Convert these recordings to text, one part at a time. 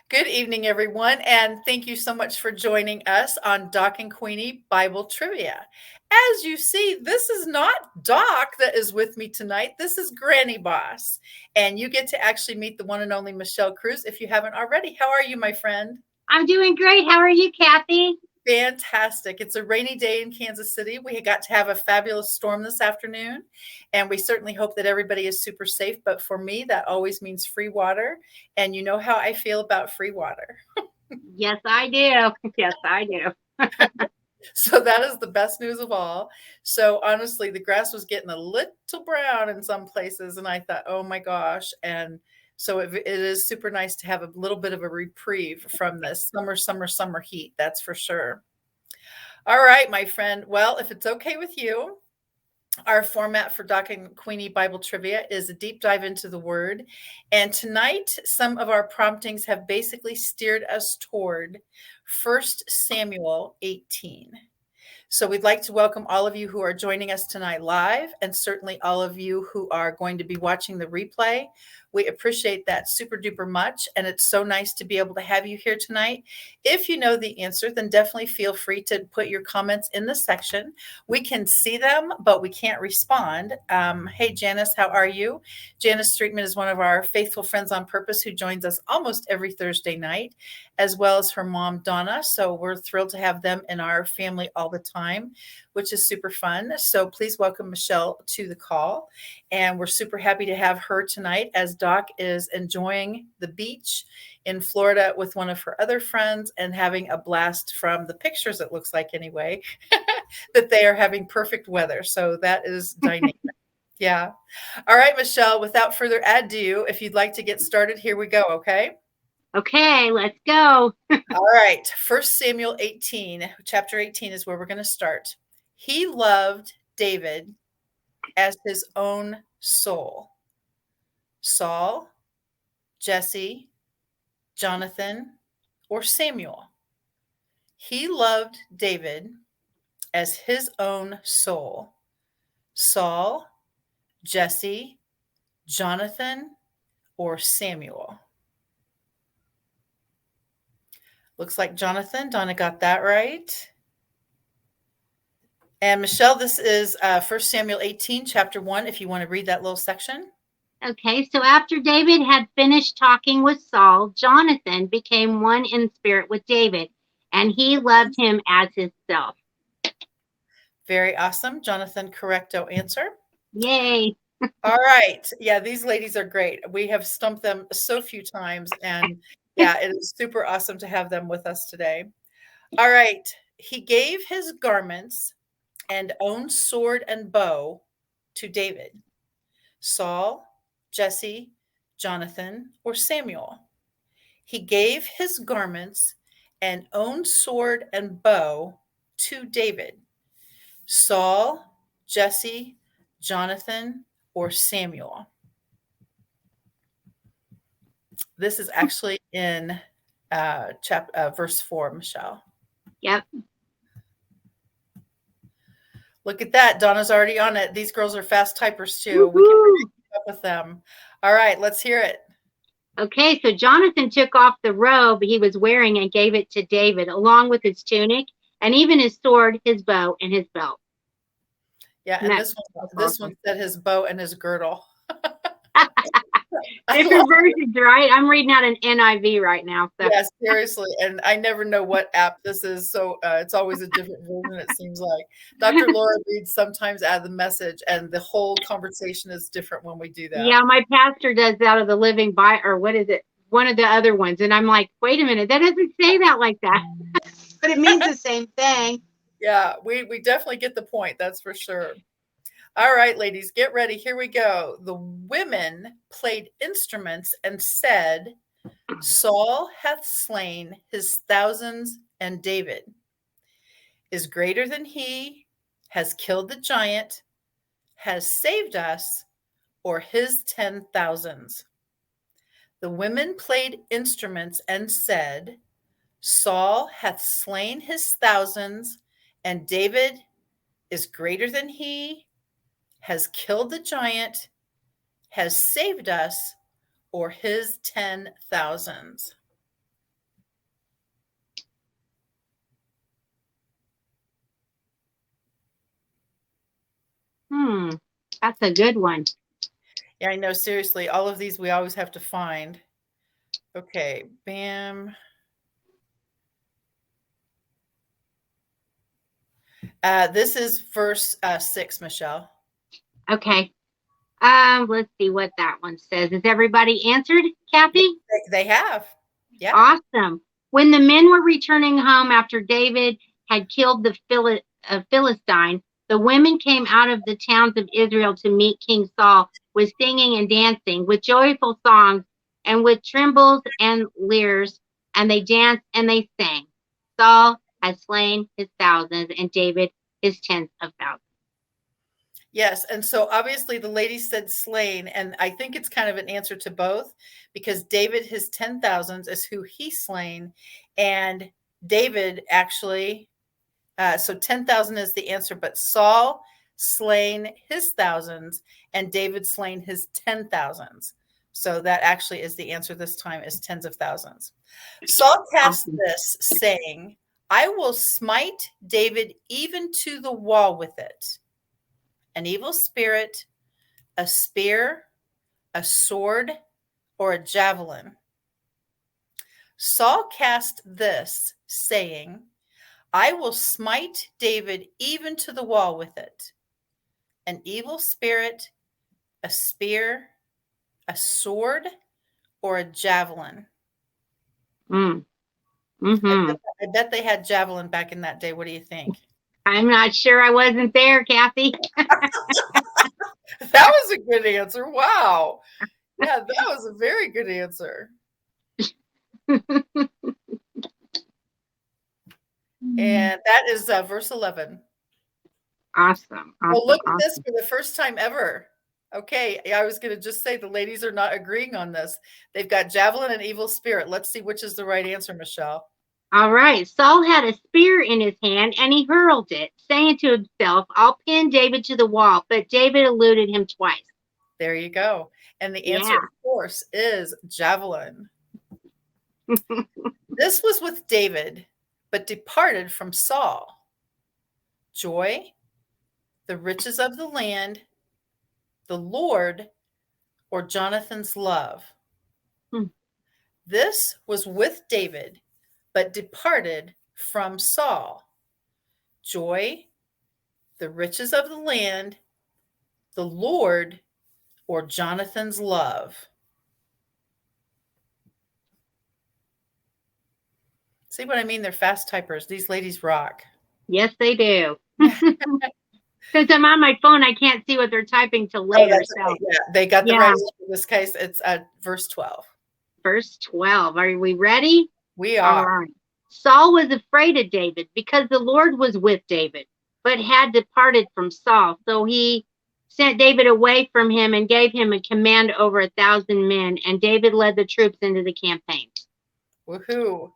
Good evening, everyone, and thank you so much for joining us on Doc and Queenie Bible Trivia. As you see, this is not Doc that is with me tonight. This is Granny Boss, and you get to actually meet the one and only Michelle Cruse if you haven't already. How are you, my friend? I'm doing great. How are you, Kathy? Fantastic. It's a rainy day in Kansas City. We got to have a fabulous storm this afternoon, and we certainly hope that everybody is super safe. But for me, that always means free water. And you know how I feel about free water. Yes, I do. Yes, I do. So that is the best news of all. So honestly, the grass was getting a little brown in some places, and I thought, oh my gosh. And so it is super nice to have a little bit of a reprieve from this summer heat. That's for sure. All right, my friend. Well, if it's okay with you, our format for Doc and Queenie Bible Trivia is a deep dive into the Word. And tonight, some of our promptings have basically steered us toward 1 Samuel 18. So we'd like to welcome all of you who are joining us tonight live, and certainly all of you who are going to be watching the replay. We appreciate that super duper much, and it's so nice to be able to have you here tonight. If you know the answer, then definitely feel free to put your comments in the section. We can see them, but we can't respond. Hey, Janice, how are you? Janice Streetman is one of our faithful friends on purpose who joins us almost every Thursday night, as well as her mom, Donna. So we're thrilled to have them in our family all the time, which is super fun. So please welcome Michelle to the call. And we're super happy to have her tonight as Doc is enjoying the beach in Florida with one of her other friends and having a blast from the pictures, it looks like anyway, that they are having perfect weather. So that is dynamic. Yeah. All right, Michelle, without further ado, if you'd like to get started, here we go. Okay. Okay, let's go. All right. 1 Samuel 18, chapter 18 is where we're going to start. He loved David as his own soul. Saul, Jesse, Jonathan, or Samuel. He loved David as his own soul. Saul, Jesse, Jonathan, or Samuel. Looks like Jonathan. Donna got that right. And Michelle, this is 1 Samuel 18, chapter 1, if you want to read that little section. Okay, so after David had finished talking with Saul, Jonathan became one in spirit with David, and he loved him as himself. Very awesome. Jonathan, correcto answer. Yay. All right. Yeah, these ladies are great. We have stumped them so few times, and yeah, it is super awesome to have them with us today. All right. He gave his garments and own sword and bow to David. Saul, Jesse, Jonathan, or Samuel. He gave his garments and own sword and bow to David. Saul, Jesse, Jonathan, or Samuel. This is actually in verse 4, Michelle. Yep. Look at that. Donna's already on it. These girls are fast typers too. Woohoo! We can really keep up with them. All right, let's hear it. Okay, so Jonathan took off the robe he was wearing and gave it to David, along with his tunic and even his sword, his bow, and his belt. Yeah, and this one said his bow and his girdle. Different versions, right? I'm reading out an NIV right now. So. Yeah, seriously. And I never know what app this is. So it's always a different version, it seems like. Dr. Laura reads sometimes out of the message, and the whole conversation is different when we do that. Yeah, my pastor does out of the Living Bible, or what is it? One of the other ones. And I'm like, wait a minute, that doesn't say that like that. But it means the same thing. Yeah, we definitely get the point. That's for sure. All right, ladies, get ready. Here we go. The women played instruments and said, Saul hath slain his thousands, and David is greater than he, has killed the giant, has saved us, or his 10,000s. The women played instruments and said, Saul hath slain his thousands, and David is greater than he, has killed the giant, has saved us, or his 10,000s. That's a good one. Yeah, I know. Seriously, all of these we always have to find. Okay, bam. This is verse 6, Michelle. Okay. Let's see what that one says. Is everybody answered, Kathy? They have. Yeah. Awesome. When the men were returning home after David had killed the Philistine, the women came out of the towns of Israel to meet King Saul with singing and dancing, with joyful songs, and with timbrels and lyres, and they danced and they sang. Saul had slain his thousands, and David his tens of thousands. Yes, and so obviously the lady said slain, and I think it's kind of an answer to both, because David, his 10,000s is who he slain, and David actually, so 10,000 is the answer, but Saul slain his thousands, and David slain his 10,000s. So that actually is the answer this time, is tens of thousands. Saul cast this, saying, I will smite David even to the wall with it. An evil spirit, a spear, a sword, or a javelin. Saul cast this, saying, I will smite David even to the wall with it. An evil spirit, a spear, a sword, or a javelin. I bet they had javelin back in that day. What do you think? I'm not sure. I wasn't there, Kathy. That was a good answer. Wow. Yeah, that was a very good answer. And that is verse 11. Awesome. Well, look at this for the first time ever. Okay, I was going to just say the ladies are not agreeing on this. They've got javelin and evil spirit. Let's see which is the right answer, Michelle. All right. Saul had a spear in his hand, and he hurled it, saying to himself, I'll pin David to the wall. But David eluded him twice. There you go. And the answer, of course, is javelin. This was with David, but departed from Saul. Joy, the riches of the land, the Lord, or Jonathan's love. This was with David, but departed from Saul. Joy, the riches of the land, the Lord, or Jonathan's love. See what I mean? They're fast typers. These ladies rock. Yes, they do. Since I'm on my phone, I can't see what they're typing till later. So yeah, they got the right answer. In this case, it's verse 12. Verse 12. Are we ready? We are. All right. Saul was afraid of David because the Lord was with David, but had departed from Saul. So he sent David away from him and gave him a command over 1,000 men. And David led the troops into the campaign. Woohoo.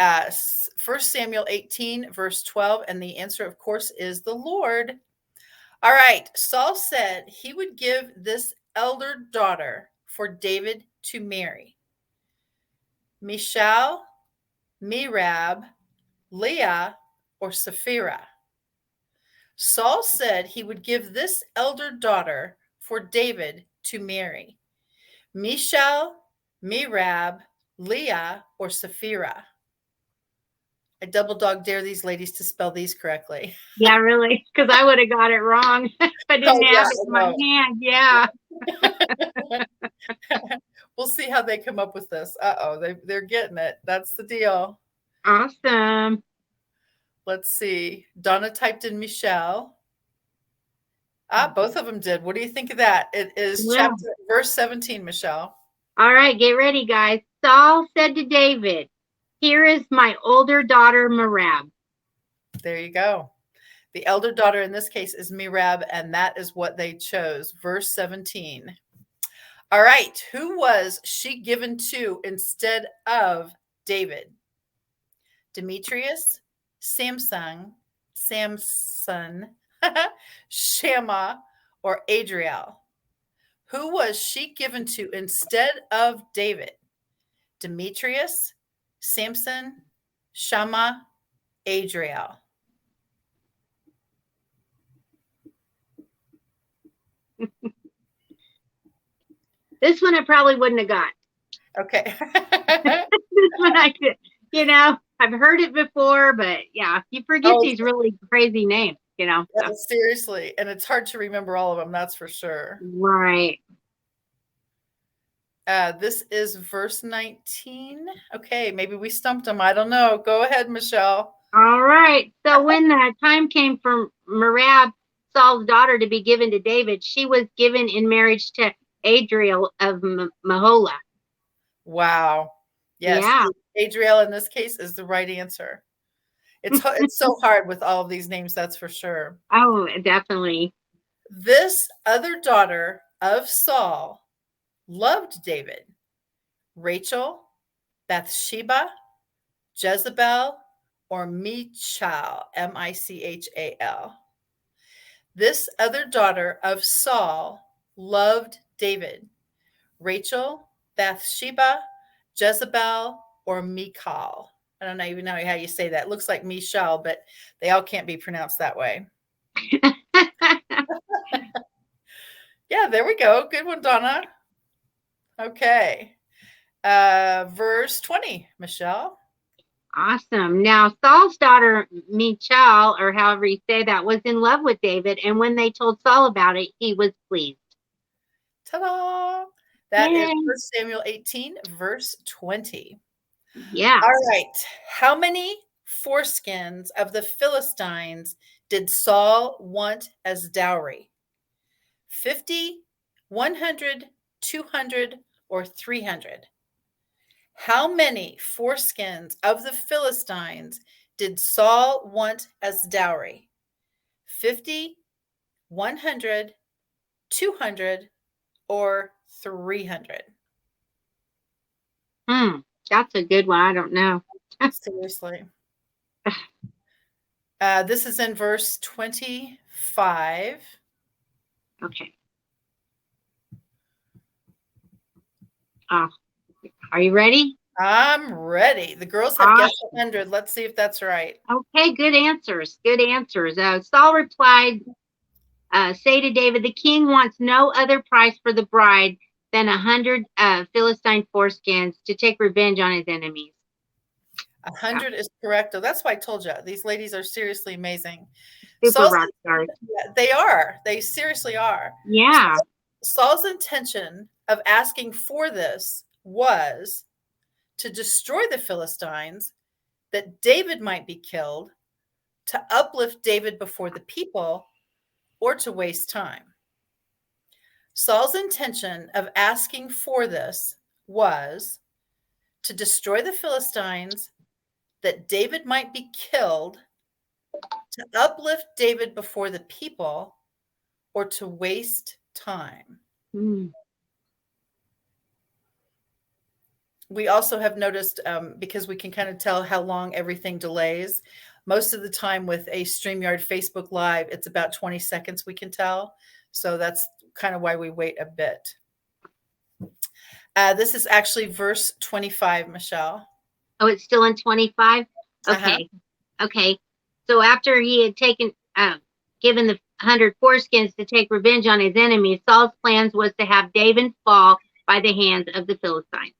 1 Samuel 18, verse 12. And the answer, of course, is the Lord. All right. Saul said he would give this elder daughter for David to marry. Michelle, Merab, Leah, or Sapphira. Saul said he would give this elder daughter for David to marry. Michelle, Merab, Leah, or Sapphira. I double dog dare these ladies to spell these correctly. Yeah, really, because I would have got it wrong if I didn't have it in my hand. Yeah. We'll see how they come up with this. They're getting it. That's the deal. Awesome. Let's see. Donna typed in Michelle. Both of them did. What do you think of that? It is verse 17, Michelle. All right, get ready, guys. Saul said to David, here is my older daughter, Merab. There you go. The elder daughter in this case is Merab, and that is what they chose. Verse 17. All right. Who was she given to instead of David? Demetrius, Samson, Shammah, or Adriel? Who was she given to instead of David? Demetrius, Samson, Shammah, Adriel. This one I probably wouldn't have got. Okay. This one I could, I've heard it before, but yeah, you forget Oh, these really crazy names, yeah, so. seriously. And it's hard to remember all of them, that's for sure. Right. This is verse 19. Okay, maybe we stumped them. I don't know. Go ahead, Michelle. All right. So when the time came for Merab, Saul's daughter, to be given to David, she was given in marriage to Adriel of Mahola. Wow. Yes, Yeah. Adriel in this case is the right answer. It's so hard with all of these names, that's for sure. Oh, definitely. This other daughter of Saul loved David. Rachel, Bathsheba, Jezebel, or Michal, Michal. This other daughter of Saul loved David. Rachel, Bathsheba, Jezebel, or Michal. I don't even know how you say that. It looks like Michal, but they all can't be pronounced that way. Yeah, there we go. Good one, Donna. Okay. Verse 20, Michelle. Awesome. Now, Saul's daughter, Michal, or however you say that, was in love with David. And when they told Saul about it, he was pleased. Ta-da! That is Yay. 1 Samuel 18, verse 20. Yeah. All right. How many foreskins of the Philistines did Saul want as dowry? 50, 100, 200, or 300? How many foreskins of the Philistines did Saul want as dowry? 50, 100, 200, or 300? That's a good one. I don't know. Seriously. This is in verse 25. Okay. Are you ready? I'm ready. The girls have guessed 100. Let's see if that's right. Okay, good answers. Good answers. Saul replied, say to David, the king wants no other price for the bride than 100 Philistine foreskins to take revenge on his enemies. 100 is correct. Oh, that's why I told you. These ladies are seriously amazing. Super rock stars. Yeah, they are. They seriously are. Yeah. Saul's intention of asking for this was to destroy the Philistines, that David might be killed, to uplift David before the people, or to waste time. Saul's intention of asking for this was to destroy the Philistines, that David might be killed, to uplift David before the people, or to waste time. We also have noticed, because we can kind of tell how long everything delays, most of the time with a StreamYard Facebook Live, it's about 20 seconds we can tell. So that's kind of why we wait a bit. This is actually verse 25, Michelle. Oh, it's still in 25? Okay. Uh-huh. Okay. So after he had given the 100 foreskins to take revenge on his enemies, Saul's plans was to have David fall by the hands of the Philistines.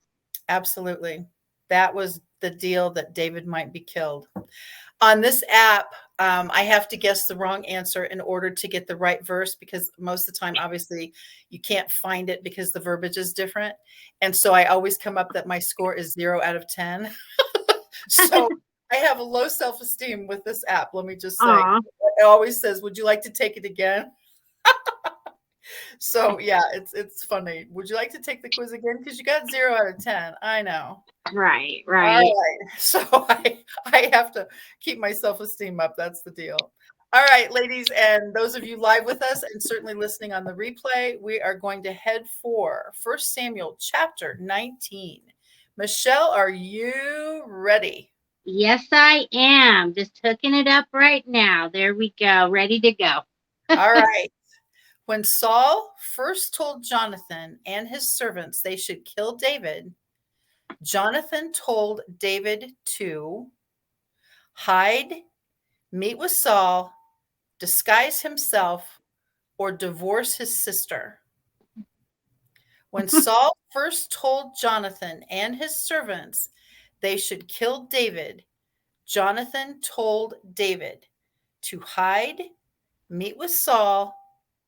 Absolutely. That was the deal, that David might be killed. On this app, I have to guess the wrong answer in order to get the right verse, because most of the time, obviously, you can't find it because the verbiage is different. And so I always come up that my score is 0 out of 10. So I have a low self-esteem with this app. Let me just say, it always says, would you like to take it again? So yeah, it's funny. Would you like to take the quiz again? Because you got 0 out of 10. I know. Right. All right. So I have to keep my self-esteem up. That's the deal. All right, ladies, and those of you live with us and certainly listening on the replay, we are going to head for 1 Samuel chapter 19. Michelle, are you ready? Yes, I am. Just hooking it up right now. There we go. Ready to go. All right. When Saul first told Jonathan and his servants they should kill David, Jonathan told David to hide, meet with Saul, disguise himself, or divorce his sister. When Saul first told Jonathan and his servants they should kill David, Jonathan told David to hide, meet with Saul,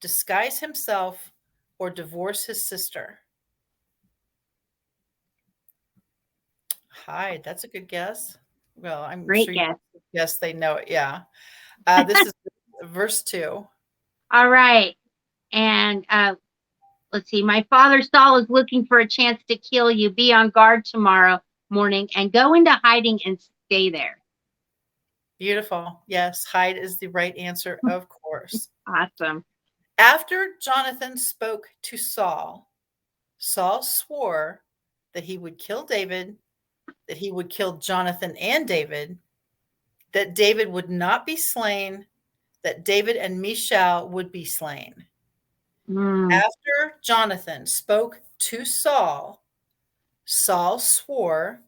disguise himself, or divorce his sister. Hide. That's a good guess. Well, I'm Great sure guess. yes, they know it. Yeah. This is verse 2. All right. And let's see. My father Saul is looking for a chance to kill you. Be on guard tomorrow morning and go into hiding and stay there. Beautiful. Yes, hide is the right answer, of course. Awesome. After Jonathan spoke to Saul, Saul swore that he would kill David, that he would kill Jonathan and David, that David would not be slain, that David and Michelle would be slain. After Jonathan spoke to Saul, Saul swore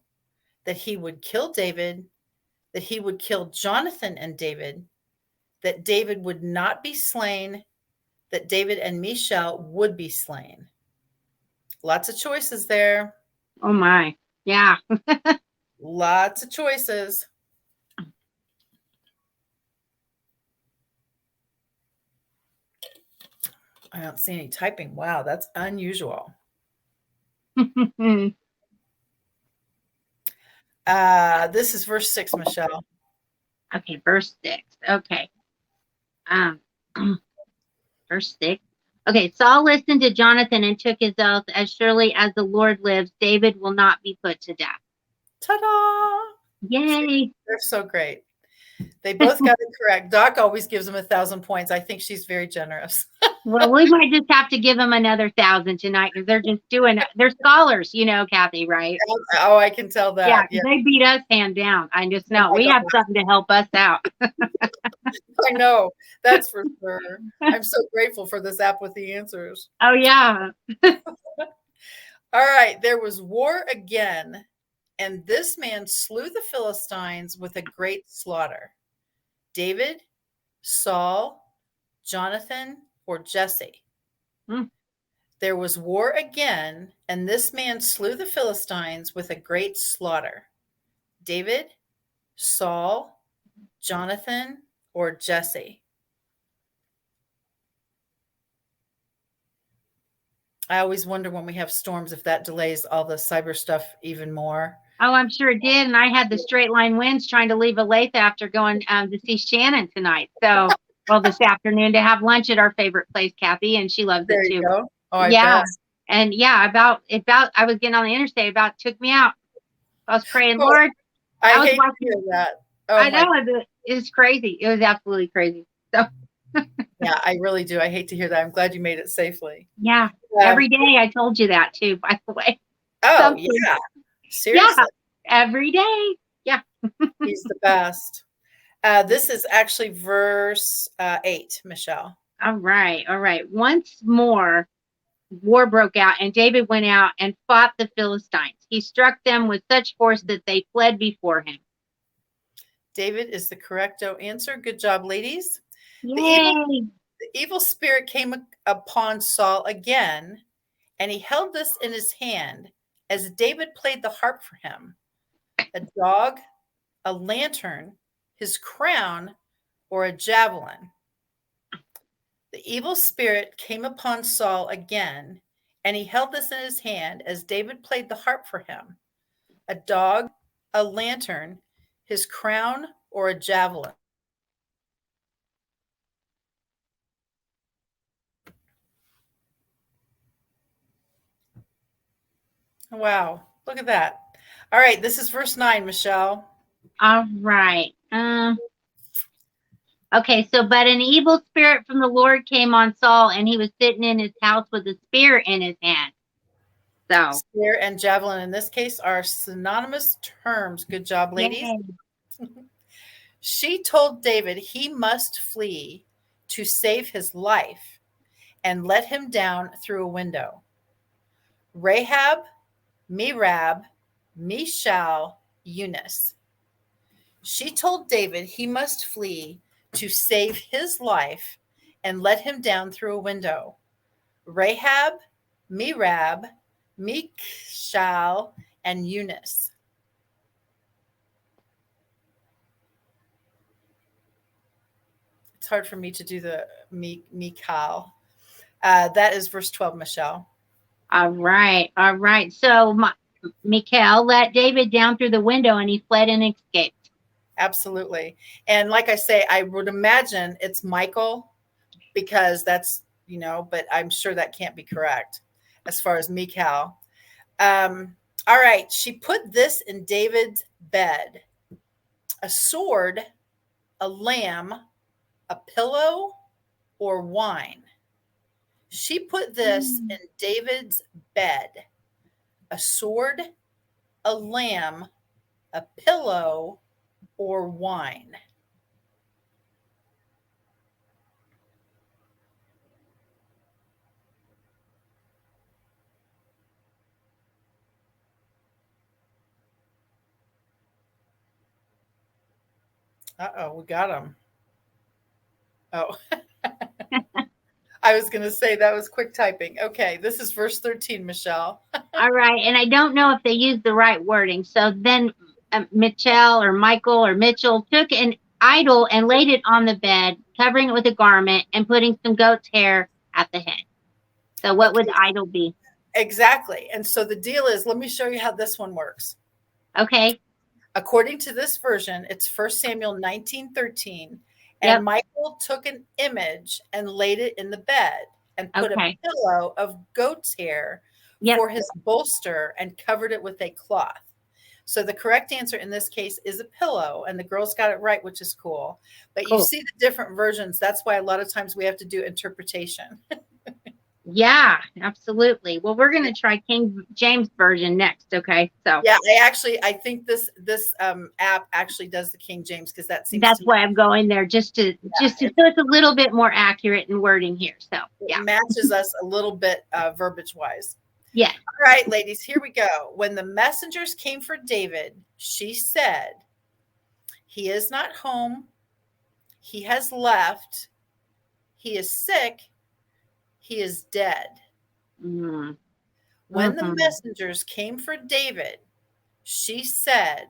that he would kill David, that he would kill Jonathan and David, that David would not be slain, that David and Michelle would be slain. Lots of choices there. Oh my. Yeah. Lots of choices. I don't see any typing. Wow, that's unusual. This is verse 6, Michelle. Okay, verse 6. Okay. Verse 6. Okay, Saul listened to Jonathan and took his oath, as surely as the Lord lives, David will not be put to death. Ta-da! Yay. They're so great. They both got it correct. Doc always gives them 1,000 points. I think she's very generous. Well, we might just have to give them another 1,000 tonight because they're just they're scholars, Kathy, right? Oh, I can tell that. Yeah, they beat us hand down. I just know. Oh, we have something to help us out. I know. That's for sure. I'm so grateful for this app with the answers. Oh, yeah. All right. There was war again, and this man slew the Philistines with a great slaughter. David, Saul, Jonathan, or Jesse. There was war again, and this man slew the Philistines with a great slaughter. David, Saul, Jonathan, or Jesse. I always wonder when we have storms if that delays all the cyber stuff even more. Oh, I'm sure it did. And I had the straight line winds trying to leave Olathe after going to see Shannon tonight. So, this afternoon to have lunch at our favorite place, Kathy, and she loves it too. You go. Oh, I yeah. bet. And yeah, about I was getting on the interstate, about took me out. I was praying, Lord. I hate to hear that. Oh, I know it was crazy. It was absolutely crazy. So yeah, I really do. I hate to hear that. I'm glad you made it safely. Yeah. Every day I told you that too, by the way. Oh, yeah. Seriously? Yeah. Every day. Yeah. He's the best. This is actually verse 8, Michelle. All right. All right. Once more, war broke out, and David went out and fought the Philistines. He struck them with such force that they fled before him. David is the correcto answer. Good job, ladies. Yay. The evil spirit came upon Saul again, and he held this in his hand as David played the harp for him. A dog, a lantern, his crown, or a javelin. The evil spirit came upon Saul again, and he held this in his hand as David played the harp for him. A dog, a lantern, his crown, or a javelin. Wow, look at that. All right, this is verse 9, Michelle. All right. Okay, so but an evil spirit from the Lord came on Saul, and he was sitting in his house with a spear in his hand. So spear and javelin in this case are synonymous terms. Good job, ladies. She told David he must flee to save his life and let him down through a window. Rahab, Merab, Michal, Eunice. She told David he must flee to save his life and let him down through a window. Rahab, Merab, Michal, and Eunice. It's hard for me to do the Michal. That is verse 12, Michelle. All right. All right. So Michal let David down through the window and he fled and escaped. Absolutely. And like I say, I would imagine it's Michael because that's, but I'm sure that can't be correct as far as Michal. All right. She put this in David's bed: a sword, a lamb, a pillow, or wine. She put this in David's bed: a sword, a lamb, a pillow, or wine. Uh-oh, we got him. Oh, I was going to say that was quick typing. Okay, this is verse 13, Michelle. All right. And I don't know if they used the right wording. So then Michelle or Michael or Mitchell took an idol and laid it on the bed, covering it with a garment and putting some goat's hair at the head. So what would the idol be? Exactly. And so the deal is, let me show you how this one works. Okay. According to this version, it's 1 Samuel 19:13. And Michael took an image and laid it in the bed and put a pillow of goat's hair for his bolster and covered it with a cloth. So the correct answer in this case is a pillow, and the girls got it right, which is cool. But you see the different versions. That's why a lot of times we have to do interpretation. Yeah, absolutely. Well, we're going to try King James version next. Okay. So yeah, I think this app actually does the King James because that seems that's why I'm going there just to so it's a little bit more accurate in wording here. So it matches us a little bit verbiage wise. Yeah. All right, ladies, here we go. When the messengers came for David, she said, "He is not home. He has left. He is sick. He is dead." Mm-hmm. When the messengers came for David, she said,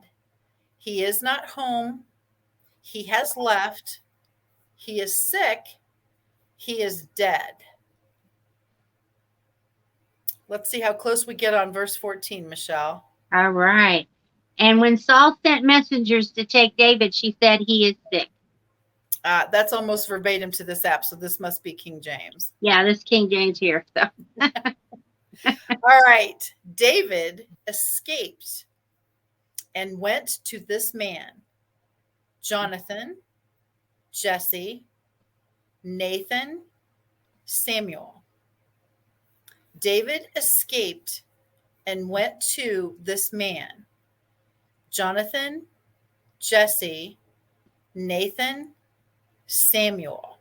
"He is not home. He has left. He is sick. He is dead." Let's see how close we get on verse 14, Michelle. All right. And when Saul sent messengers to take David, she said, "He is sick." That's almost verbatim to this app, so this must be King James. Yeah, this King James here. So. All right. David escaped and went to this man: Jonathan, Jesse, Nathan, Samuel. David escaped and went to this man: Jonathan, Jesse, Nathan, Samuel.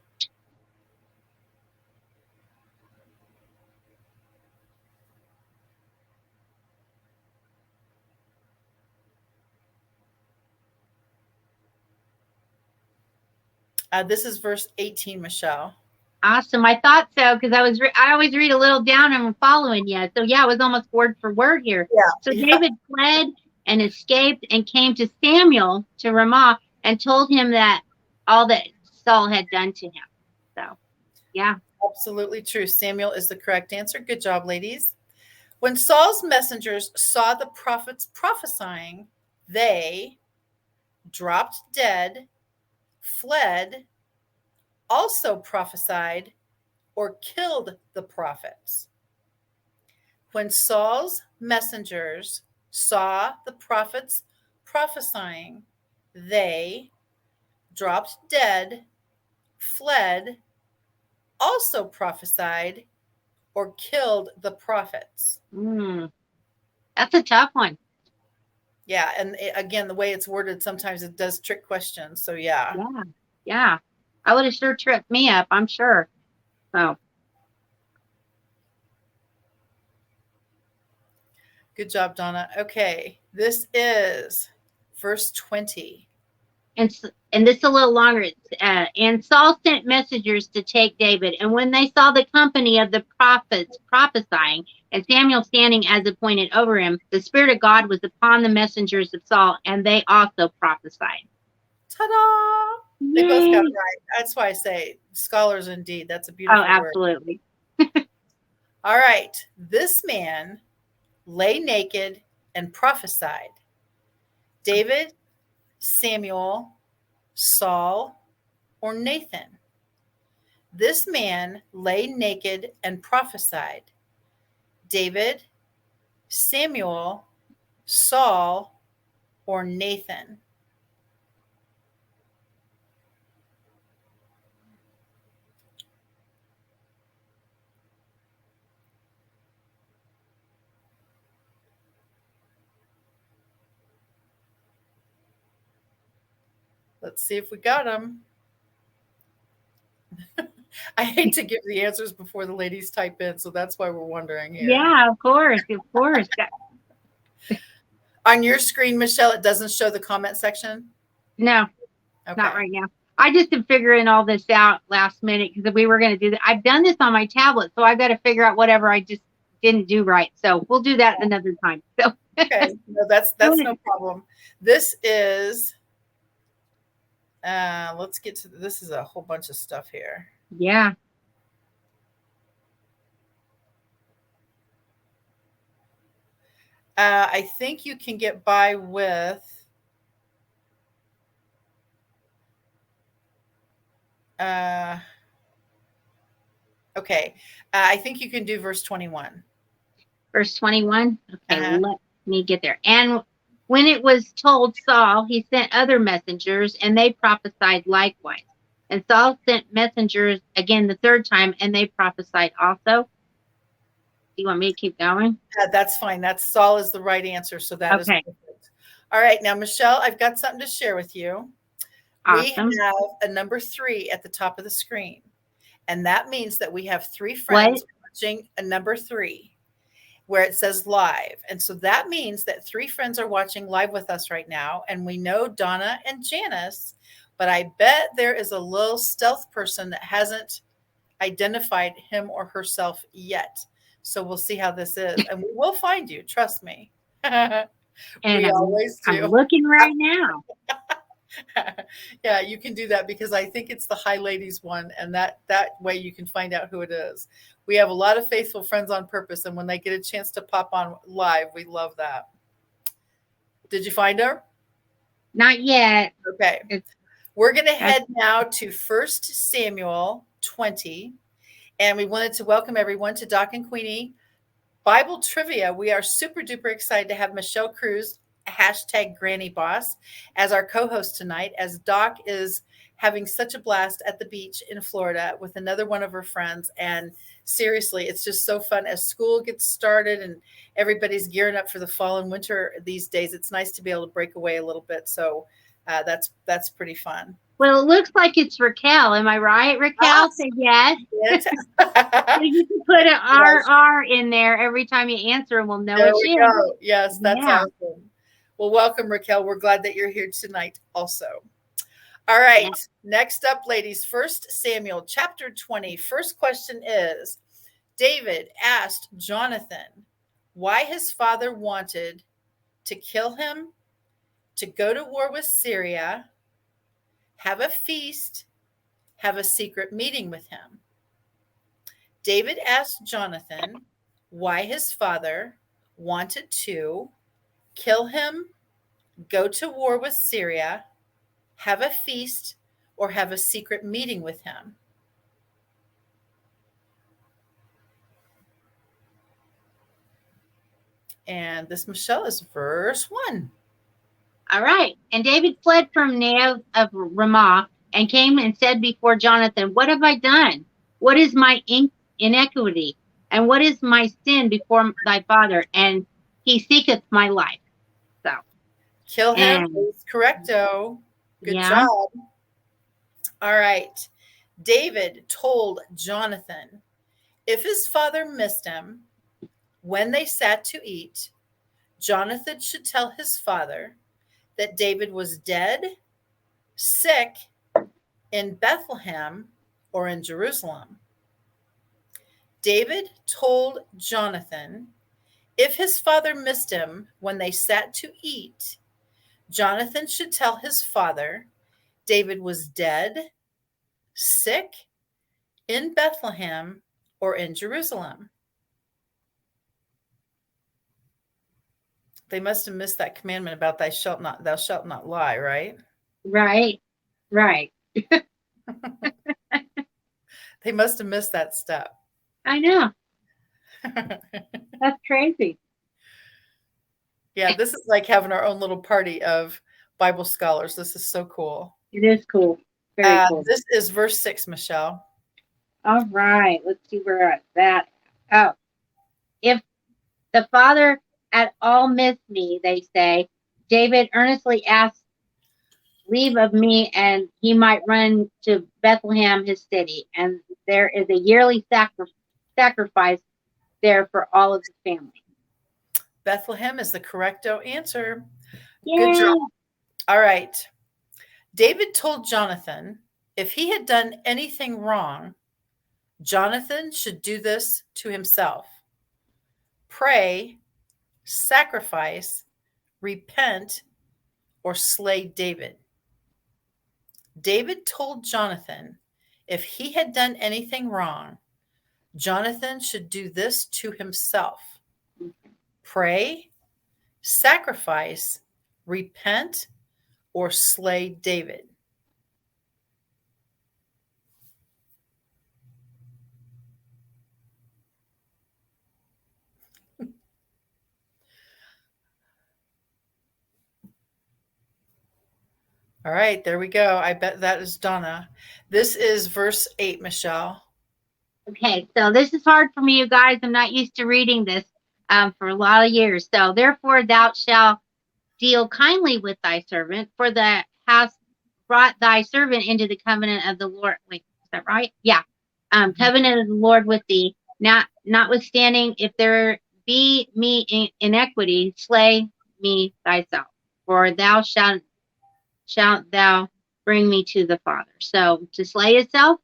This is verse 18, Michelle. Awesome. I thought so because I always read a little down and I'm following you. So yeah, it was almost word for word here. Yeah. So David fled and escaped and came to Samuel to Ramah and told him that all that Saul had done to him. So yeah. Absolutely true. Samuel is the correct answer. Good job, ladies. When Saul's messengers saw the prophets prophesying, they dropped dead, fled, also prophesied, or killed the prophets. When Saul's messengers saw the prophets prophesying, they dropped dead, fled, also prophesied, or killed the prophets. That's a tough one. Yeah, and again, the way it's worded, sometimes it does trick questions. So yeah. Yeah. I would have sure tripped me up, I'm sure. So. Good job, Donna. Okay, this is verse 20. And this is a little longer. And Saul sent messengers to take David. And when they saw the company of the prophets prophesying, and Samuel standing as appointed over him, the Spirit of God was upon the messengers of Saul, and they also prophesied. Ta-da! They both got it right. That's why I say scholars indeed. That's a beautiful word. Absolutely. All right. This man lay naked and prophesied. David, Samuel, Saul, or Nathan? This man lay naked and prophesied. David, Samuel, Saul, or Nathan? Let's see if we got them. I hate to give the answers before the ladies type in, so that's why we're wondering here. Yeah, of course. On your screen, Michelle, it doesn't show the comment section? No, Okay. not right now. I just am figuring all this out last minute because we were going to do that. I've done this on my tablet, so I've got to figure out whatever I just didn't do right. So we'll do that another time. So okay, no, that's no problem. This is let's get to this. Is a whole bunch of stuff here. Yeah. I think you can get by with okay. I think you can do verse 21. Verse 21. Okay, let me get there. And when it was told Saul, he sent other messengers, and they prophesied likewise. And Saul sent messengers again the third time, and they prophesied also. Do you want me to keep going? That's fine. That's Saul is the right answer. So that is perfect. All right. Now, Michelle, I've got something to share with you. Awesome. We have a number 3 at the top of the screen. And that means that we have 3 friends watching a number 3 where it says live. And so that means that 3 friends are watching live with us right now. And we know Donna and Janice, but I bet there is a little stealth person that hasn't identified him or herself yet. So we'll see how this is. And we will find you. Trust me. And we always do. I'm looking right now. Yeah, you can do that because I think it's the Hi Ladies one. And that way you can find out who it is. We have a lot of faithful friends on purpose. And when they get a chance to pop on live, we love that. Did you find her? Not yet. Okay. We're going to head now to 1 Samuel 20. And we wanted to welcome everyone to Doc and Queenie Bible Trivia. We are super duper excited to have Michelle Cruse, #GrannyBoss, as our co-host tonight, as Doc is having such a blast at the beach in Florida with another one of her friends. And seriously, it's just so fun as school gets started and everybody's gearing up for the fall and winter these days. It's nice to be able to break away a little bit. So that's pretty fun. Well, it looks like it's Raquel. Am I right, Raquel? Say yes. So you can put an RR in there every time you answer, and we'll know it's you. Go. Yes, that's awesome. Well, welcome, Raquel. We're glad that you're here tonight also. All right. Next up, ladies, 1 Samuel chapter 20. First question is, David asked Jonathan why his father wanted to kill him, to go to war with Syria, have a feast, have a secret meeting with him. David asked Jonathan why his father wanted to kill him, go to war with Syria, have a feast, or have a secret meeting with him. And this, Michelle, is verse 1. All right. And David fled from Naioth of Ramah and came and said before Jonathan, what have I done? What is my iniquity? And what is my sin before thy father? And he seeketh my life. So kill him is correcto. Good job. All right. David told Jonathan if his father missed him when they sat to eat, Jonathan should tell his father that David was dead sick in Bethlehem or in Jerusalem? David told Jonathan if his father missed him when they sat to eat, Jonathan should tell his father David was dead, sick, in Bethlehem, or in Jerusalem. They must have missed that commandment about thou shalt not lie, right? Right. Right. They must have missed that step. I know. That's crazy. Yeah, this is like having our own little party of Bible scholars. This is so cool. It is cool. Very cool. This is verse 6, Michelle. All right. Let's see where it's at. Oh, if the father at all missed me, they say, David earnestly asked leave of me, and he might run to Bethlehem, his city. And there is a yearly sacrifice there for all of the family. Bethlehem is the correcto answer. Yay. Good job. All right. David told Jonathan if he had done anything wrong, Jonathan should do this to himself. Pray, sacrifice, repent, or slay David. David told Jonathan if he had done anything wrong, Jonathan should do this to himself. Pray, sacrifice, repent, or slay David. All right, there we go. I bet that is Donna. This is verse 8, Michelle. Okay, so this is hard for me, you guys. I'm not used to reading this for a lot of years. So therefore thou shalt deal kindly with thy servant, for thou hast brought thy servant into the covenant of the Lord. Wait, is that right? Yeah. Covenant of the Lord with thee. Notwithstanding, if there be me iniquity, slay me thyself, for thou shalt thou bring me to the Father. So to slay itself?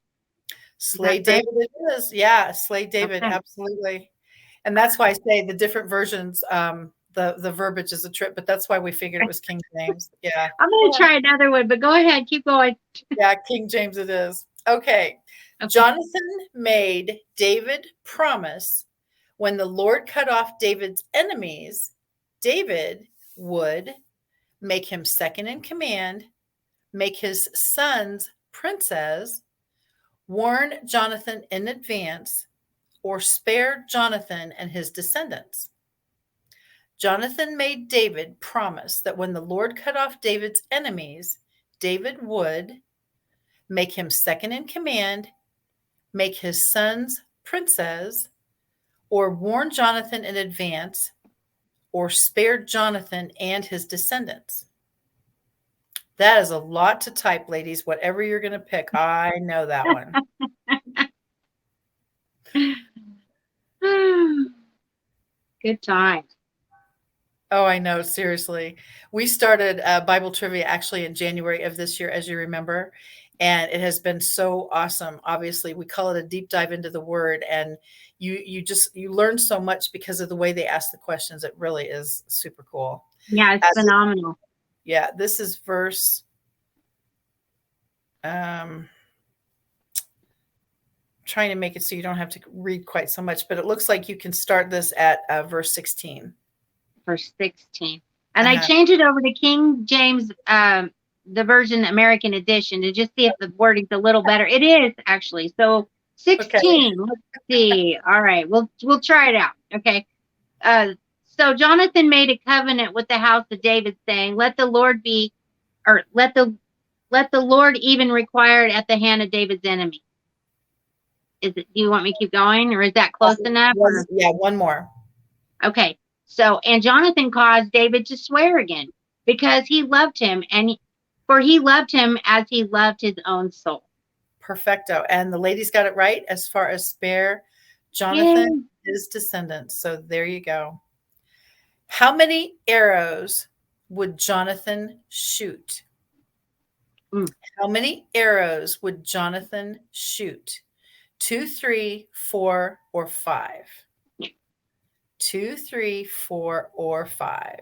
Slay David it is. Yeah, slay David, okay. Absolutely. And that's why I say the different versions, the verbiage is a trip, but that's why we figured it was King James. Yeah. I'm going to try another one, but go ahead. Keep going. Yeah, King James it is. Okay. Jonathan made David promise when the Lord cut off David's enemies, David would make him second in command, make his sons princes, warn Jonathan in advance, or spare Jonathan and his descendants. Jonathan made David promise that when the Lord cut off David's enemies, David would make him second in command, make his sons princes, or warn Jonathan in advance, or spare Jonathan and his descendants. That is a lot to type, ladies. Whatever you're going to pick, I know that one. Good time. Oh, I know. Seriously. We started Bible trivia actually in January of this year, as you remember, and it has been so awesome. Obviously, we call it a deep dive into the word, and you learn so much because of the way they ask the questions. It really is super cool. Yeah, it's phenomenal. Yeah, this is verse trying to make it so you don't have to read quite so much, but it looks like you can start this at verse 16. Verse 16. And I changed it over to King James, the version American edition, to just see if the wording's a little better. It is actually. So 16. Okay. Let's see. All right, we'll try it out. Okay. So Jonathan made a covenant with the house of David, saying, let the Lord even require it at the hand of David's enemy. Do you want me to keep going, or is that close enough? Yeah, one more. Okay. So, and Jonathan caused David to swear again because he loved him, for he loved him as he loved his own soul. Perfecto. And the ladies got it right as far as spare Jonathan, his descendants. So there you go. How many arrows would Jonathan shoot? Mm. How many arrows would Jonathan shoot? 2, 3, 4, or 5? 2, 3, 4, or 5.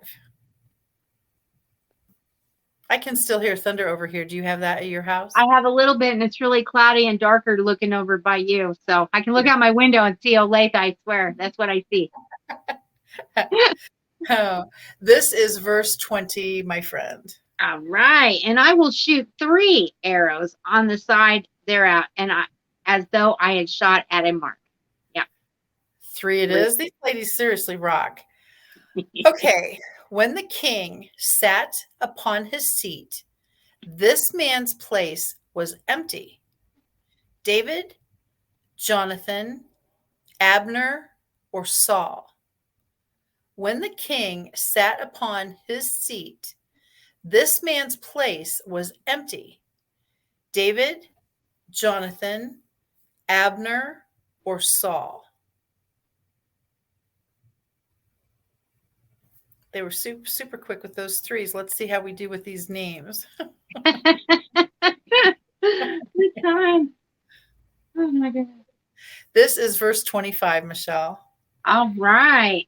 I can still hear thunder over here. Do you have that at your house? I have a little bit, and it's really cloudy and darker looking over by you. So I can look out my window and see Olathe, I swear. That's what I see. Oh, this is verse 20, my friend. All right. And I will shoot 3 arrows on the side thereout, and as though I had shot at a mark. Yeah. 3 it is. These ladies seriously rock. Okay. When the king sat upon his seat, this man's place was empty. David, Jonathan, Abner, or Saul? When the king sat upon his seat, this man's place was empty. David, Jonathan, Abner, or Saul? They were super, super quick with those 3s. Let's see how we do with these names. Good time. Oh my goodness. This is verse 25, Michelle. All right.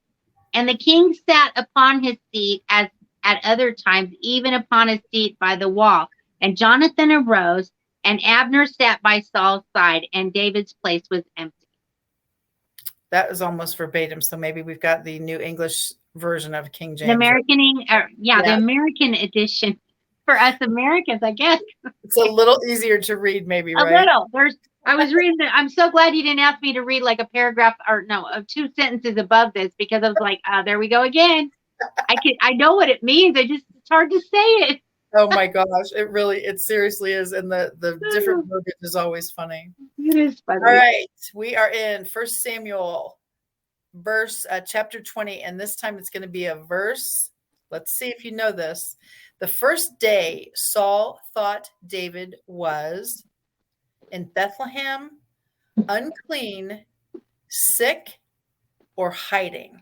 And the king sat upon his seat as at other times, even upon his seat by the wall. And Jonathan arose, and Abner sat by Saul's side, and David's place was empty. That is almost verbatim. So maybe we've got the New English version of King James. The the American edition for us Americans, I guess. It's a little easier to read, maybe, right? A little. I was reading that. I'm so glad you didn't ask me to read like a paragraph of 2 sentences above this, because I was like, there we go again. I know what it means. It's hard to say it. Oh my gosh. It seriously is. And the different verbiage is always funny. It is funny. All right. We are in 1 Samuel chapter 20. And this time it's going to be a verse. Let's see if you know this. The first day Saul thought David was in Bethlehem, unclean, sick, or hiding.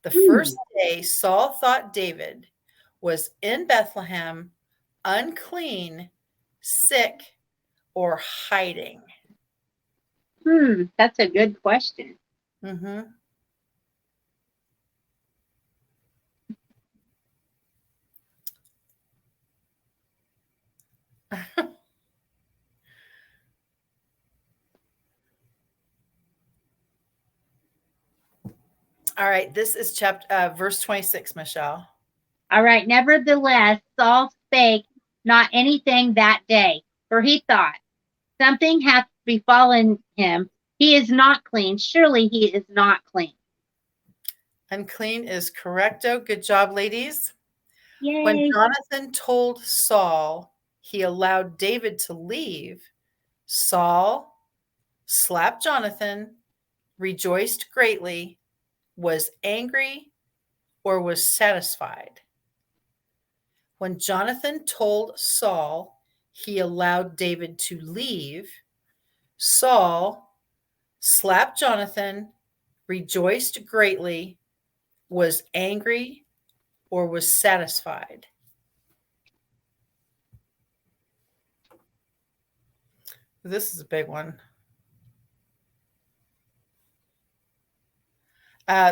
The first day Saul thought David was in Bethlehem, unclean, sick, or hiding. That's a good question. Mm-hmm. All right, this is verse 26, Michelle. All right. Nevertheless, Saul spake not anything that day, for he thought, something hath befallen him. He is not clean. Surely he is not clean. Unclean is correcto. Good job, ladies. Yay. When Jonathan told Saul he allowed David to leave, Saul slapped Jonathan, rejoiced greatly, was angry, or was satisfied. When Jonathan told Saul he allowed David to leave, Saul slapped Jonathan, rejoiced greatly, was angry, or was satisfied. This is a big one.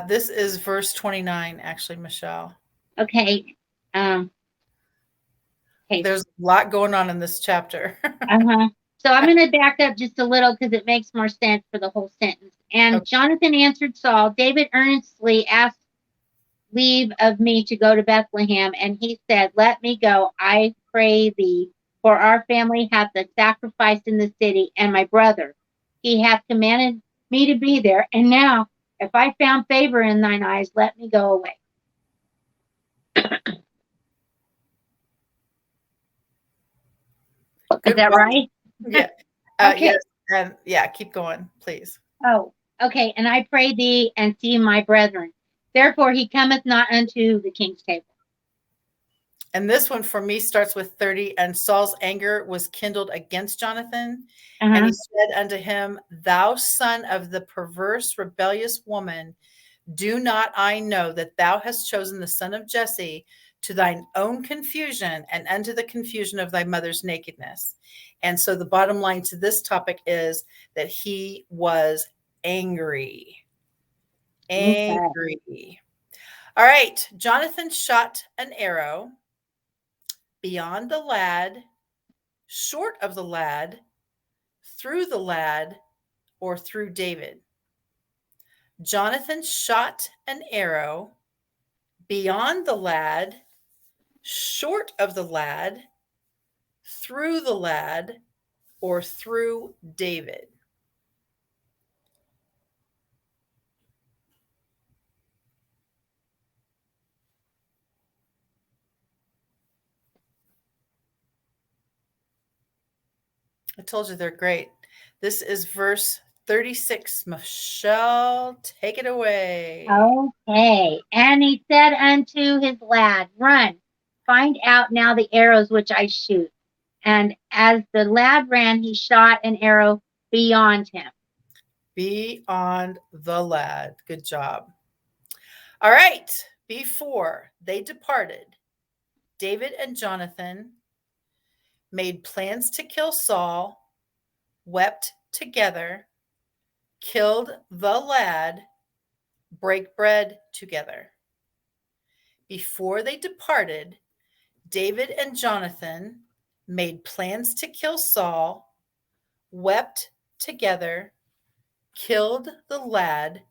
This is verse 29, actually, Michelle. Okay. Okay. There's a lot going on in this chapter. So I'm going to back up just a little because it makes more sense for the whole sentence. And okay. Jonathan answered Saul, David earnestly asked leave of me to go to Bethlehem. And he said, let me go, I pray thee, for our family hath a sacrifice in the city, and my brother, he hath commanded me to be there. And now, if I found favor in thine eyes, let me go away. Is that right? Yeah. Okay. Yes. And keep going, please. Oh, okay. And I pray thee and see my brethren. Therefore he cometh not unto the king's table. And this one for me starts with 30. And Saul's anger was kindled against Jonathan. And he said unto him, thou son of the perverse, rebellious woman, do not I know that thou hast chosen the son of Jesse to thine own confusion and unto the confusion of thy mother's nakedness. And so the bottom line to this topic is that he was angry. Angry. All right. Jonathan shot an arrow beyond the lad, short of the lad, through the lad, or through David. Jonathan shot an arrow beyond the lad, short of the lad, through the lad, or through David. I told you they're great. This is verse 36. Michelle, take it away. Okay. And he said unto his lad, Run, find out now the arrows which I shoot. And as the lad ran, he shot an arrow beyond him. Beyond the lad. Good job. All right. Before they departed, David and Jonathan made plans to kill Saul, wept together, killed the lad, break bread together. Before they departed, David and Jonathan made plans to kill Saul, wept together, killed the lad.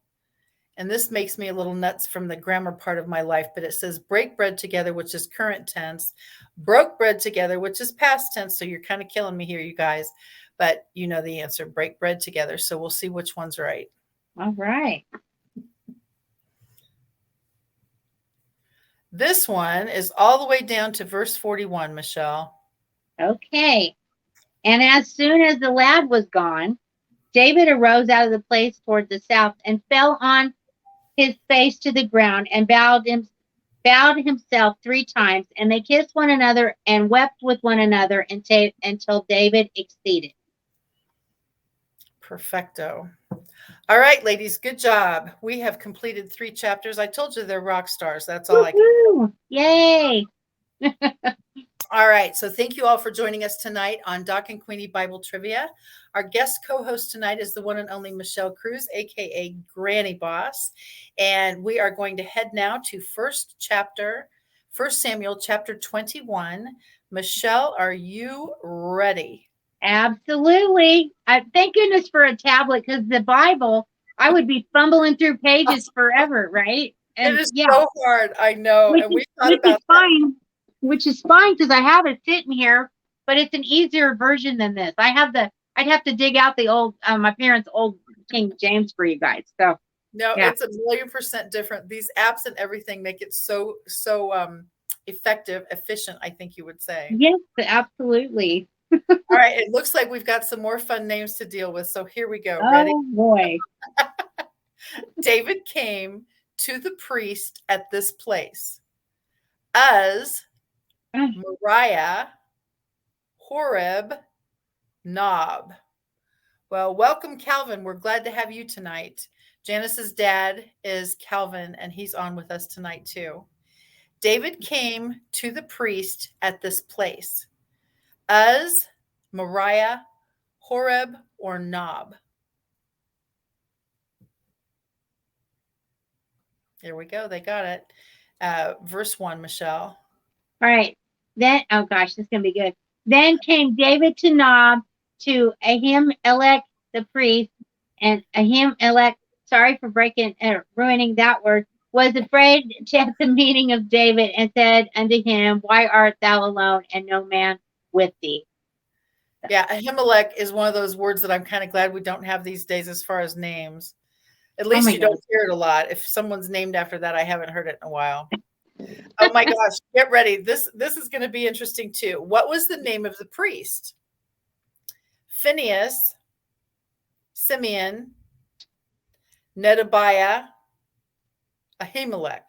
And this makes me a little nuts from the grammar part of my life, but it says break bread together, which is current tense, broke bread together, which is past tense. So you're kind of killing me here, you guys, but you know the answer, break bread together. So we'll see which one's right. All right. This one is all the way down to verse 41, Michelle. Okay. And as soon as the lad was gone, David arose out of the place toward the south and fell on his face to the ground and bowed himself 3 times. And they kissed one another and wept with one another until David exceeded. Perfecto. All right, ladies, good job. We have completed 3 chapters. I told you they're rock stars. That's all I can. Yay. All right. So thank you all for joining us tonight on Doc and Queenie Bible Trivia. Our guest co-host tonight is the one and only Michelle Cruse, aka Granny Boss. And we are going to head now to 1 Samuel chapter 21. Michelle, are you ready? Absolutely. Thank goodness for a tablet, because the Bible, I would be fumbling through pages forever, right? And it is so hard. I know. Which, and we thought about fine. Which is fine because I have it sitting here, but it's an easier version than this. I'd have to dig out the old, my parents' old King James for you guys. So no, yeah. It's 1,000,000% different. These apps and everything make it so effective, efficient, I think you would say. Yes, absolutely. All right. It looks like we've got some more fun names to deal with. So here we go. Ready? Oh boy. David came to the priest at this place. Uz, Moriah, Horeb, Nob. Well, welcome, Calvin. We're glad to have you tonight. Janice's dad is Calvin, and he's on with us tonight too. David came to the priest at this place. Uz, Moriah, Horeb, or Nob? There we go. They got it. Verse 1, Michelle. All right. Then, oh gosh, this is going to be good. Then came David to Nob, to Ahimelech the priest, and Ahimelech, sorry for ruining that word, was afraid at the meeting of David and said unto him, Why art thou alone and no man with thee? Yeah, Ahimelech is one of those words that I'm kind of glad we don't have these days as far as names. At least you don't hear it a lot. If someone's named after that, I haven't heard it in a while. Oh my gosh, get ready. This is going to be interesting too. What was the name of the priest? Phineas, Simeon, Nedabiah, Ahimelech.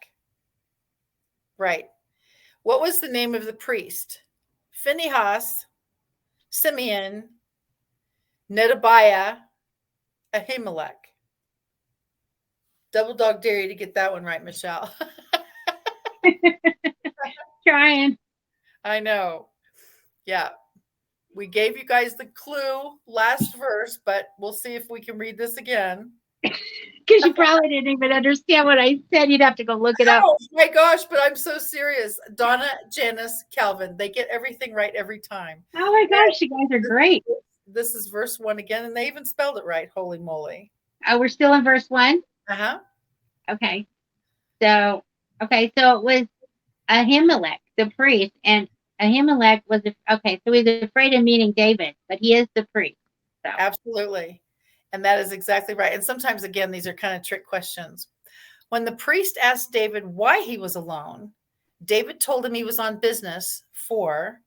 Right. What was the name of the priest? Phinehas, Simeon, Nedabiah, Ahimelech. Double dog dare you to get that one right, Michelle. trying. I know. Yeah. We gave you guys the clue last verse, but we'll see if we can read this again. Because you probably didn't even understand what I said. You'd have to go look it up. Oh my gosh, but I'm so serious. Donna, Janice, Calvin, they get everything right every time. Oh my gosh, you guys are great. This is verse 1 again, and they even spelled it right. Holy moly. Oh, we're still in verse 1? Uh-huh. Okay. So it was Ahimelech, the priest, and Ahimelech was, okay, so he's afraid of meeting David, but he is the priest. So. Absolutely. And that is exactly right. And sometimes, again, these are kind of trick questions. When the priest asked David why he was alone, David told him he was on business for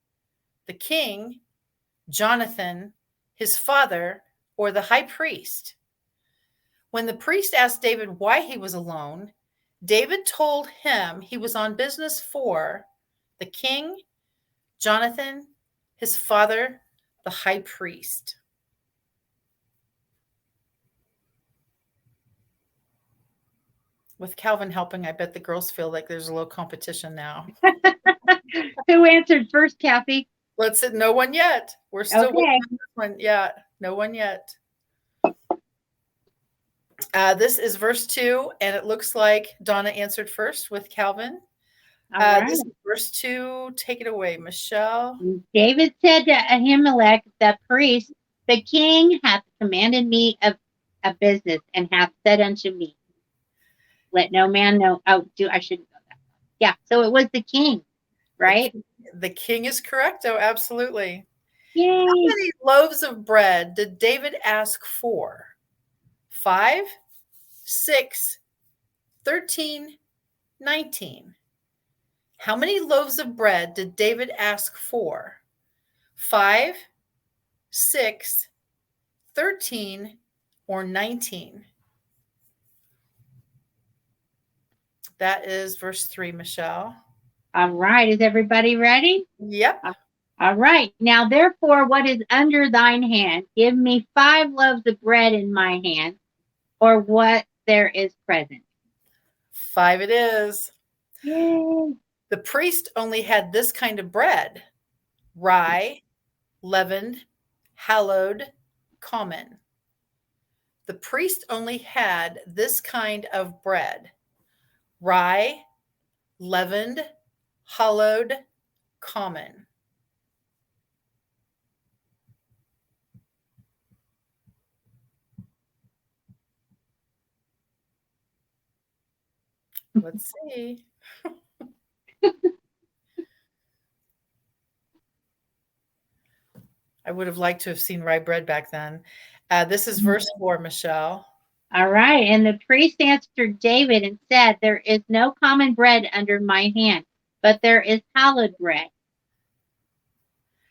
the king, Jonathan, his father, or the high priest. When the priest asked David why he was alone, David told him he was on business for the king, Jonathan, his father, the high priest. With Calvin helping, I bet the girls feel like there's a little competition now. Who answered first, Kathy? Let's see. No one yet. We're still waiting on this one. Yeah, no one yet. This is verse 2, and it looks like Donna answered first with Calvin. Right. This is verse 2. Take it away, Michelle. David said to Ahimelech, the priest, the king hath commanded me of a business and hath said unto me, let no man know. Oh, I shouldn't go that way. Yeah, so it was the king, right? The king is correct. Oh, absolutely. Yay. How many loaves of bread did David ask for? 5, 6, 13, 19. How many loaves of bread did David ask for? 5, 6, 13, or 19? That is verse 3, Michelle. All right. Is everybody ready? Yep. All right. Now, therefore, what is under thine hand? Give me 5 loaves of bread in my hand, or what there is present. 5 it is. Yay. The priest only had this kind of bread: rye, leavened, hallowed, common. The priest only had this kind of bread: rye, leavened, hallowed, common. Let's see. I would have liked to have seen rye bread back then. This is verse 4, Michelle. All right. And the priest answered David and said, there is no common bread under my hand, but there is hallowed bread.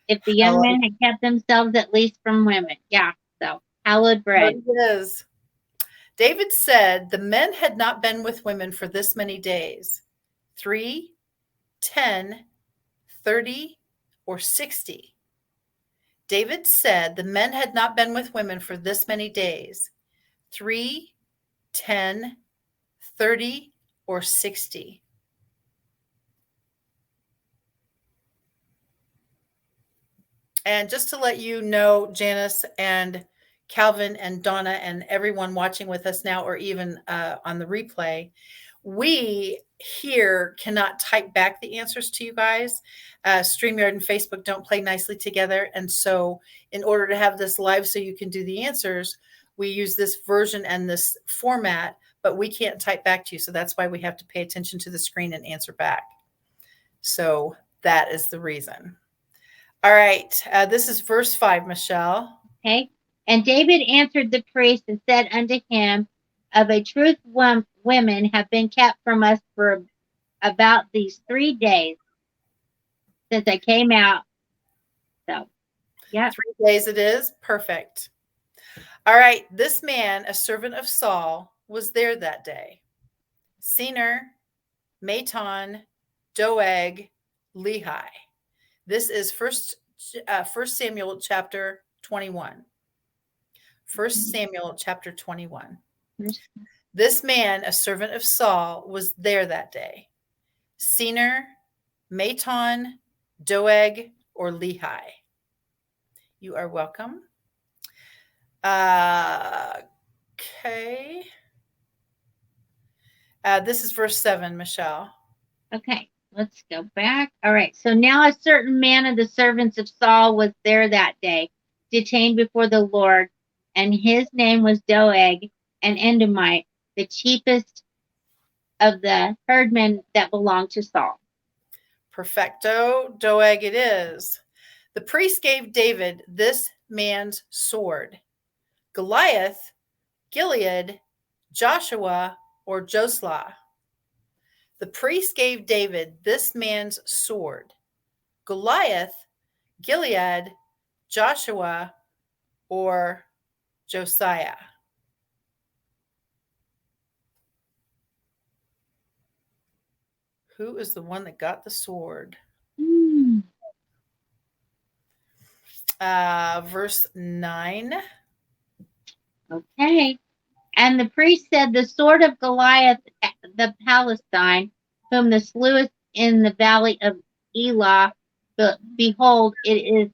If the young men had kept themselves at least from women. Yeah. So hallowed bread. It is. David said the men had not been with women for this many days: 3, 10, 30, or 60. David said the men had not been with women for this many days: 3, 10, 30, or 60. And just to let you know, Janice and Calvin and Donna and everyone watching with us now, or even on the replay, we here cannot type back the answers to you guys. StreamYard and Facebook don't play nicely together. And so in order to have this live so you can do the answers, we use this version and this format, but we can't type back to you. So that's why we have to pay attention to the screen and answer back. So that is the reason. All right. This is verse 5, Michelle. Okay. And David answered the priest and said unto him, of a truth, women have been kept from us for about these 3 days since I came out. So, yeah. 3 days it is. Perfect. All right. This man, a servant of Saul, was there that day: Senir, Maton, Doeg, Lehi. This is First Samuel chapter 21. 1 Samuel chapter 21. This man, a servant of Saul, was there that day: Senir, Maton, Doeg, or Lehi? You are welcome. Okay. This is verse 7, Michelle. Okay, let's go back. All right. So now a certain man of the servants of Saul was there that day, detained before the Lord, and his name was Doeg, an Edomite, the chiefest of the herdmen that belonged to Saul. Perfecto. Doeg it is. The priest gave David this man's sword: Goliath, Gilead, Joshua, or Josla. The priest gave David this man's sword: Goliath, Gilead, Joshua, or Josiah. Who is the one that got the sword? Verse 9. Okay. And the priest said, the sword of Goliath the Palestine, whom the slewest in the valley of Elah, but behold, it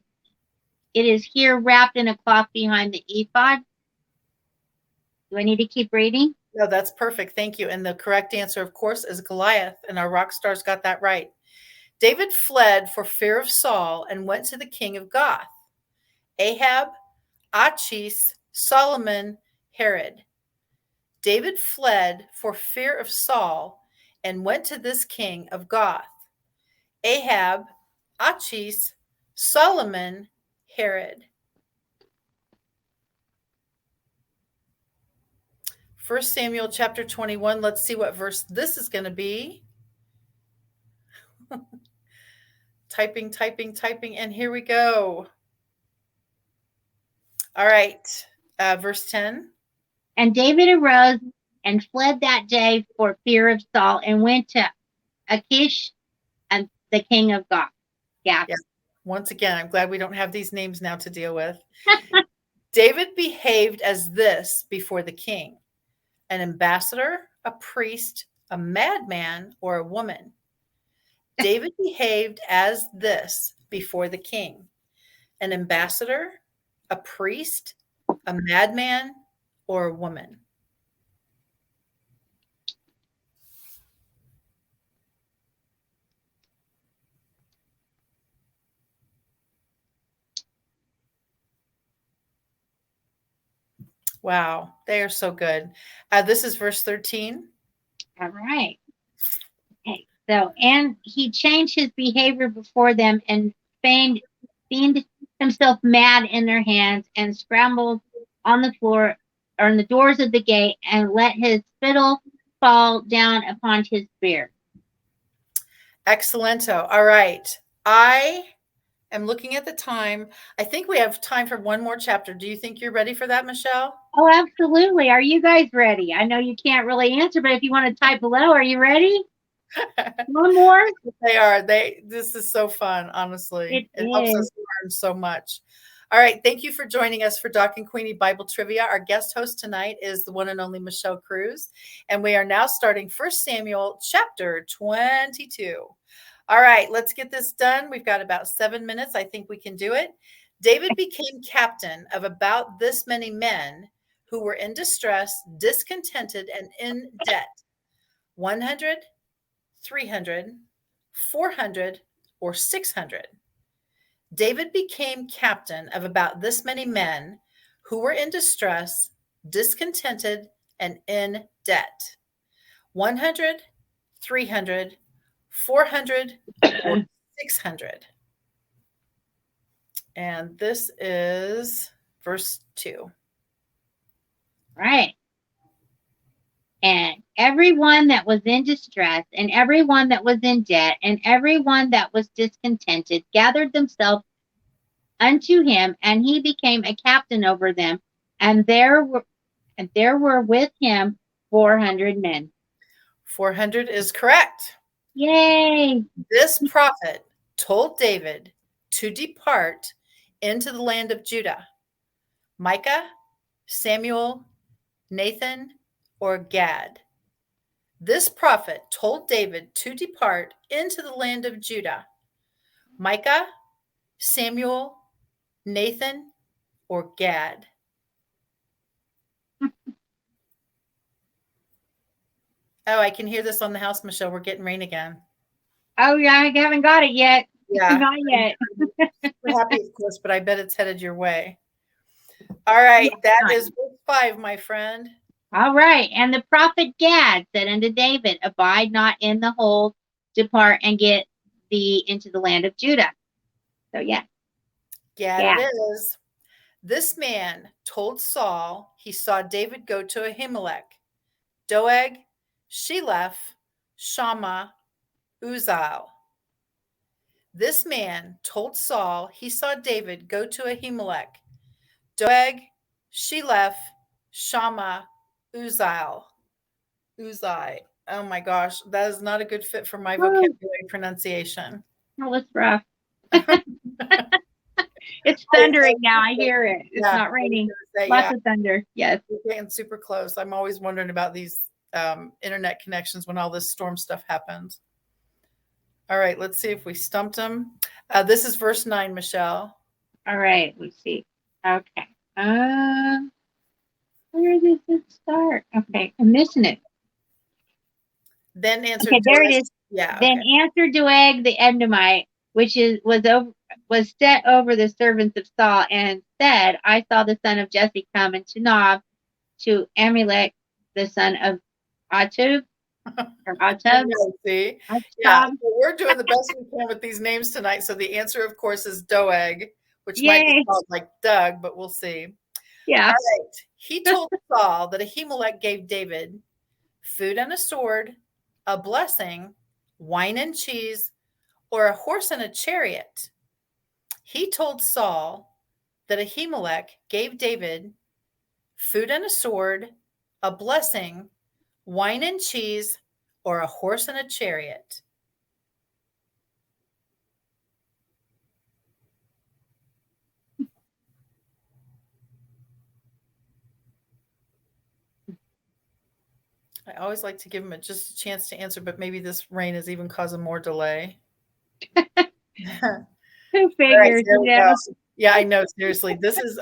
is here wrapped in a cloth behind the ephod. Do I need to keep reading? No, that's perfect. Thank you. And the correct answer, of course, is Goliath. And our rock stars got that right. David fled for fear of Saul and went to the king of Gath: Ahab, Achis, Solomon, Herod. David fled for fear of Saul and went to this king of Gath: Ahab, Achis, Solomon, Herod. 1 Samuel chapter 21. Let's see what verse this is going to be. Typing, and here we go. All right. Verse 10. And David arose and fled that day for fear of Saul and went to Achish and the king of Gath. Yeah. Once again, I'm glad we don't have these names now to deal with. David behaved as this before the king: an ambassador, a priest, a madman, or a woman. David behaved as this before the king: an ambassador, a priest, a madman, or a woman. Wow, they are so good. This is verse 13. All right. Okay. So, and he changed his behavior before them and feigned himself mad in their hands and scrambled on the floor or in the doors of the gate and let his spittle fall down upon his spear. Excellento. All right. I am looking at the time. I think we have time for one more chapter. Do you think you're ready for that, Michelle? Oh, absolutely. Are you guys ready? I know you can't really answer, but if you want to type below, are you ready? One more? They are. This is so fun, honestly. It helps us learn so much. All right. Thank you for joining us for Doc and Queenie Bible Trivia. Our guest host tonight is the one and only Michelle Cruse. And we are now starting 1 Samuel chapter 22. All right. Let's get this done. We've got about 7 minutes. I think we can do it. David became captain of about this many men who were in distress, discontented, and in debt: 100, 300, 400, or 600. David became captain of about this many men who were in distress, discontented, and in debt: 100, 300, 400, or 600. And this is verse 2. Right. And everyone that was in distress, and everyone that was in debt, and everyone that was discontented gathered themselves unto him, and he became a captain over them. And there were with him 400 men. 400 is correct. Yay! This prophet told David to depart into the land of Judah: Micah, Samuel, Nathan, or Gad. This prophet told David to depart into the land of Judah. Micah, Samuel, Nathan, or Gad? Oh, I can hear this on the house, Michelle. We're getting rain again. Oh, yeah, I haven't got it yet. Yeah. Not yet. We're happy, of course, but I bet it's headed your way. All right. Yeah, That is verse 5, my friend. All right. And the prophet Gad said unto David, Abide not in the hold, depart and get thee into the land of Judah. So, yeah. Gad it is. This man told Saul he saw David go to Ahimelech, Doeg, Sheleph, Shammah, Uzal. This man told Saul he saw David go to Ahimelech, Doeg, Sheleph, Shammah, Uzal. Uzai. Oh my gosh, that is not a good fit for my vocabulary pronunciation. That was rough. It's thundering now. I hear it. It's not raining. Lots of thunder. Yes. We're getting super close. I'm always wondering about these internet connections when all this storm stuff happens. All right, let's see if we stumped them. This is verse 9, Michelle. All right, let's see. Okay. Where does it start? Okay, I'm missing it. Then answer. Okay, there it is. Yeah. Then answered Doeg the Edomite, which was set over the servants of Saul, and said, I saw the son of Jesse come into Nob to Amalek, the son of Atub. Or Atub. See? Yeah, so we're doing the best we can with these names tonight. So the answer, of course, is Doeg, which might be called like Doug, but we'll see. Yeah. All right. He told Saul that Ahimelech gave David food and a sword, a blessing, wine and cheese, or a horse and a chariot. He told Saul that Ahimelech gave David food and a sword, a blessing, wine and cheese, or a horse and a chariot. I always like to give him just a chance to answer, but maybe this rain is even causing more delay. Who figures? Right, yeah, I know. Seriously. This is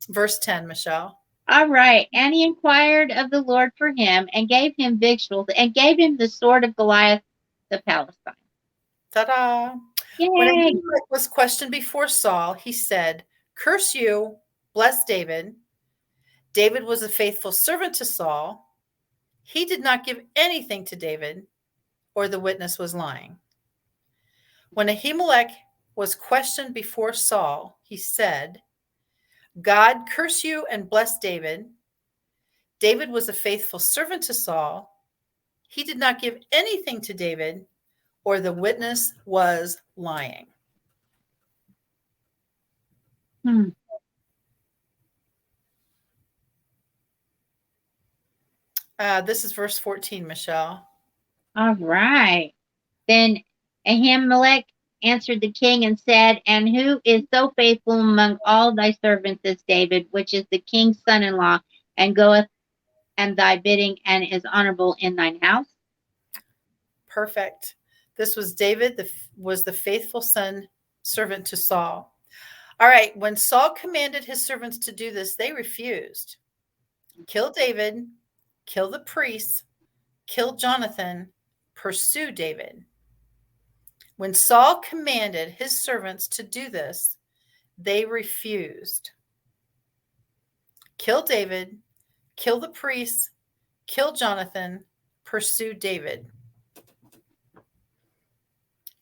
verse 10, Michelle. All right. And he inquired of the Lord for him and gave him victuals and gave him the sword of Goliath the Palestine. Ta-da. Yay. When Ahimelech was questioned before Saul, he said, Curse you, bless David. David was a faithful servant to Saul. He did not give anything to David, or the witness was lying. When Ahimelech was questioned before Saul, he said, God curse you and bless David. David was a faithful servant to Saul. He did not give anything to David, or the witness was lying. This is verse 14, Michelle. All right. Then Ahimelech answered the king and said, And who is so faithful among all thy servants as David, which is the king's son-in-law, and goeth and thy bidding, and is honorable in thine house? Perfect. This was David, was the faithful servant to Saul. All right. When Saul commanded his servants to do this, they refused. Kill David, kill the priests, kill Jonathan, pursue David. When Saul commanded his servants to do this, they refused. Kill David, kill the priests, kill Jonathan, pursue David.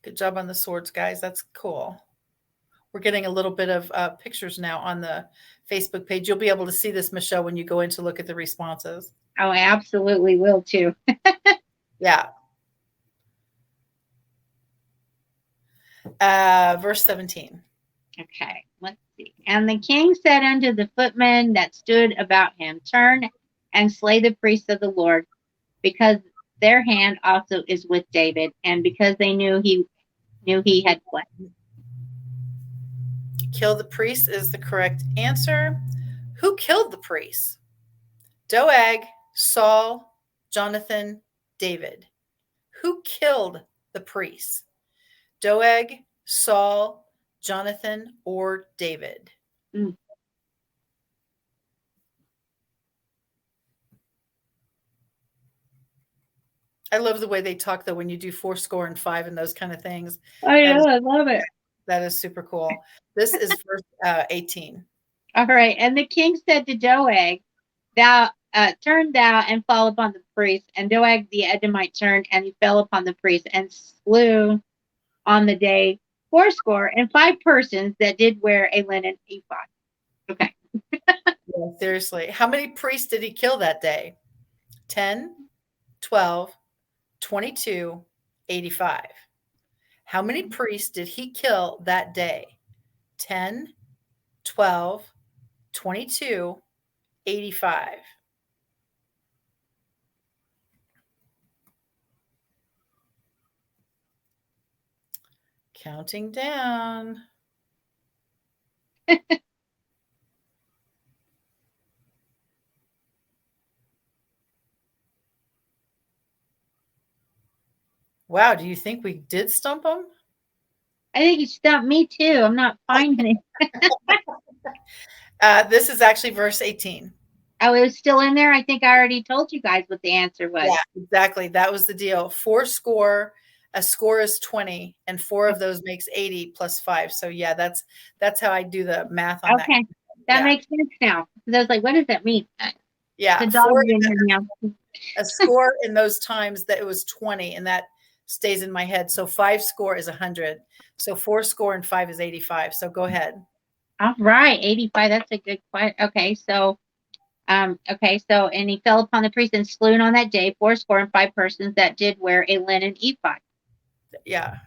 Good job on the swords, guys. That's cool. We're getting a little bit of pictures now on the Facebook page. You'll be able to see this, Michelle, when you go in to look at the responses. Oh, I absolutely will too. Yeah. Verse 17. Okay, let's see. And the king said unto the footmen that stood about him, Turn and slay the priests of the Lord, because their hand also is with David, and because they knew he had fled. Kill the priests is the correct answer. Who killed the priests? Doeg, Saul, Jonathan, David. Who killed the priests? Doeg, Saul, Jonathan, or David? Mm. I love the way they talk, though, when you do 4 score and 5 and those kind of things. I That know, is, I love it. that is super cool. This is verse 18. All right. And the king said to Doeg, thou turn thou and fall upon the priest. And Doeg the Edomite turned, and he fell upon the priest and slew on the day 75 persons that did wear a linen ephod. Okay. Yeah, seriously. How many priests did he kill that day? 10, 12, 22, 85. How many priests did he kill that day? 10, 12, 22, 85. Counting down. Wow, do you think we did stump him? I think you stumped me too. I'm not finding it. This is actually verse 18. Oh, it was still in there. I think I already told you guys what the answer was. Yeah, exactly. That was the deal. 4 score, a score is 20, and 4 of those makes 80 plus 5. So yeah, that's how I do the math on that. Okay. That Yeah. makes sense now. I was like, what does that mean? Yeah, The dog's in here now. a score in those times that it was 20, and that stays in my head. So 5 score is 100. So 4 score and 5 is 85. So go ahead. All right, 85. That's a good question. Okay, so and he fell upon the priest and slew on that day 75 persons that did wear a linen ephod. Yeah.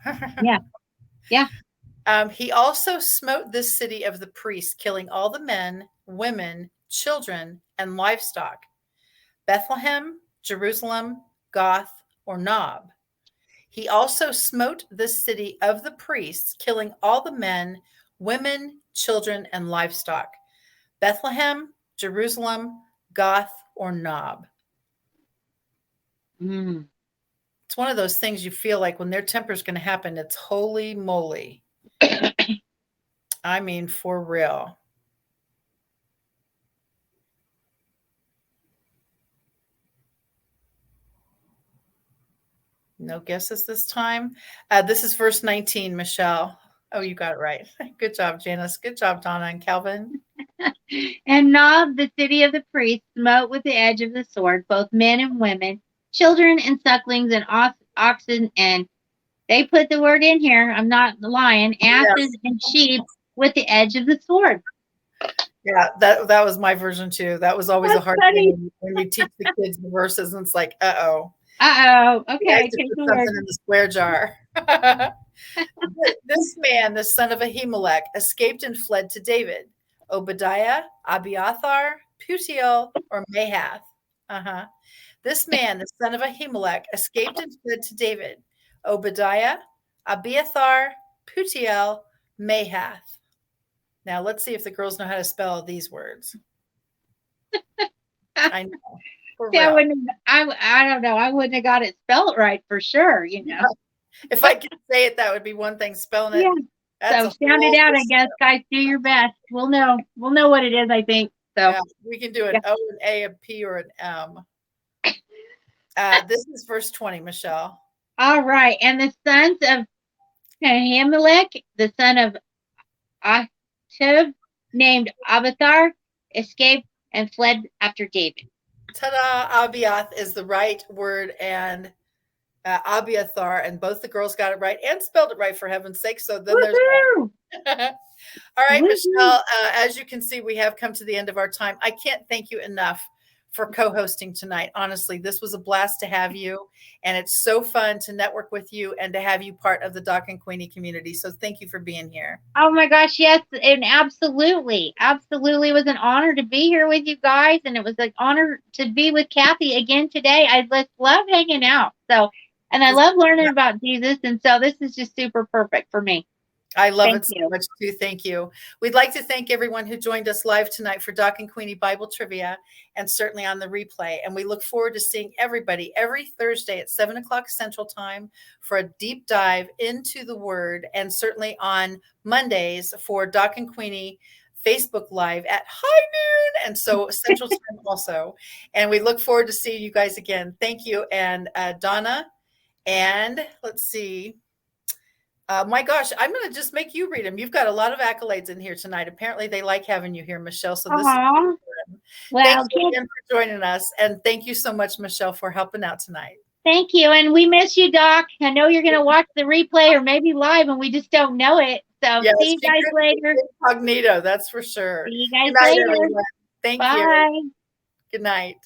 Yeah. He also smote this city of the priests, killing all the men, women, children, and livestock. Bethlehem, Jerusalem, Goth, or Nob. He also smote the city of the priests, killing all the men, women, children, and livestock. Bethlehem, Jerusalem, Goth, or Nob. Mm. It's one of those things you feel like when their temper is going to happen, it's holy moly. I mean, for real. No guesses this time. This is verse 19, Michelle. Oh, you got it right. Good job, Janice. Good job, Donna and Calvin. And Nob, the city of the priests, smote with the edge of the sword both men and women, children and sucklings and oxen, and they put the word in here, I'm not lying, asses and sheep with the edge of the sword. Yeah, that was my version too. That was always That's a hard funny. thing when we teach the kids the verses, and it's like, uh-oh. Okay, To take put the something word. in the square jar. This man, the son of Ahimelech, escaped and fled to David. Obadiah, Abiathar, Putiel, or Mahath. This man, the son of Ahimelech, escaped and fled to David. Obadiah, Abiathar, Putiel, Mahath. Now let's see if the girls know how to spell these words. I know. Yeah, I don't know. I wouldn't have got it spelled right for sure, you know. If I could say it, that would be one thing. Spelling it. Yeah. That's so sound it out, I guess, guys. Do your best. We'll know what it is, I think. So yeah, we can do an O, an A, a P, or an M. This is verse 20, Michelle. All right. And the sons of Ahimelech, the son of Ahitub, named Abiathar, escaped and fled after David. Ta-da! Abiath is the right word, and Abiathar, and both the girls got it right and spelled it right, for heaven's sake. So then there's all right, Michelle, as you can see, we have come to the end of our time. I can't thank you enough for co-hosting tonight. Honestly, this was a blast to have you, and it's so fun to network with you and to have you part of the Doc and Queenie community. So thank you for being here. Oh my gosh, yes, and absolutely it was an honor to be here with you guys, and it was an honor to be with Kathy again today. I just love hanging out. So, and I love learning about Jesus, and so this is just super perfect for me. I love Thank it so you. much too. Thank you. We'd like to thank everyone who joined us live tonight for Doc and Queenie Bible Trivia, and certainly on the replay. And we look forward to seeing everybody every Thursday at 7 o'clock Central Time for a deep dive into the Word, and certainly on Mondays for Doc and Queenie Facebook Live at high noon, and so Central Time also. And we look forward to seeing you guys again. Thank you. And Donna, and let's see. My gosh, I'm going to just make you read them. You've got a lot of accolades in here tonight. Apparently, they like having you here, Michelle. So this is Aw. Well, thank you again for joining us, and thank you so much, Michelle, for helping out tonight. thank you. And we miss you, Doc. I know you're going to watch the replay or maybe live, and we just don't know it. So Yes, see you guys later. Incognito, that's for sure. See you guys Good night, later. everyone. Thank Bye. you. Good night.